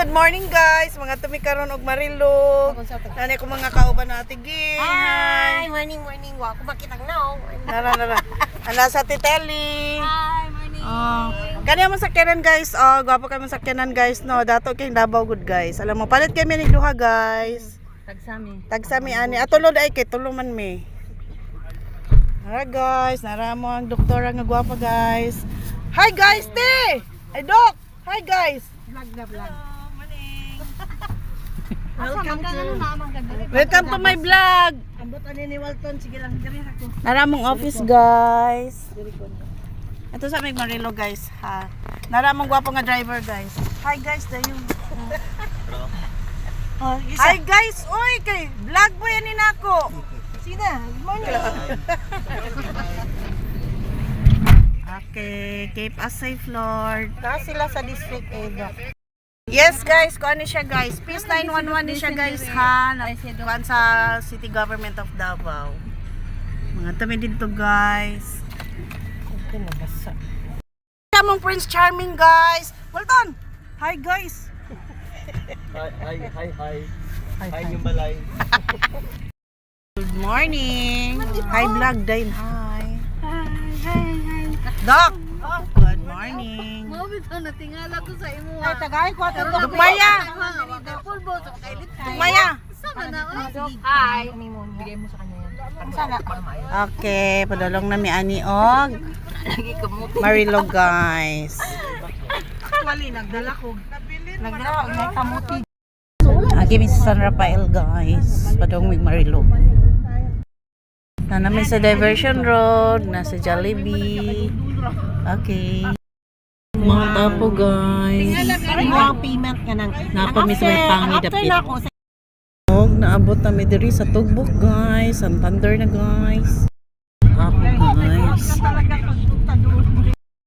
Good morning guys, mga tumi karon og marilog. Nani ko mga kauban na tiging. Hi, morning. Wa ko makitang now. Nara. Ana sa Titeli. Hi, morning. Kanya mo sakyanan guys. Gwapo kay mo sakyanan guys no. Dato kay Davao good guys. Alam mo palit kami ning duha guys. Tagsami ani. Atulod ay kay tuluman mi. Nara guys, nara mo ang doktora nga gwapa guys. Hi guys, te. Ay dok. Hi guys. Vlog. Welcome to my vlog. Ambot ani ni Walton, sige lang diri ako. Naramong office guys. Ito sa may Marilo guys ha. Naramong gwapo nga driver guys. Hi guys, dayon. Hi guys, oy kay vlog boy ani nako. Sina, good morning. Okay, keep us safe Lord. Ta sila sa district Edo. Yes guys, kuan ni siya guys. Peace 911 ni siya guys ha. Kuan sa City Government of Davao. Mga tami dito guys. Okay na basa. Kamong Prince Charming guys. Walton. Hi guys. Hi yung balay. Good morning. Hi vlog din. Hi. Hi. Doc. Good morning. Mo bitaw na tingala ko sa imo. Ay tagay ko ato. Dugmaya. Pulbo sa kailit. Dugmaya. Sama na oy. Hi. Bigay mo sa kanya yan. Sana. Okay, padulong na mi ani og Marilo guys. Wali nagdala ko. Nagdala ko may kamuti. Agi mi sa San Rafael guys. Padung mi Marilo. Na namin sa Diversion Road, nasa Jollibee. Okay. Mga tapo guys. Mo ang payment nga nang. Napa mi sa may pangidapit. After na Og naabot na mi diri sa Tugbok guys, Santander na guys. Ako guys.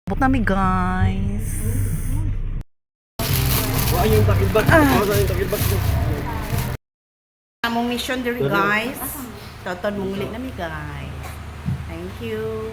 Abot na mi guys. Wa yung takilbat. Wa yung takilbat. Among mission diri guys. Toton mong uli na mi guys. Thank you.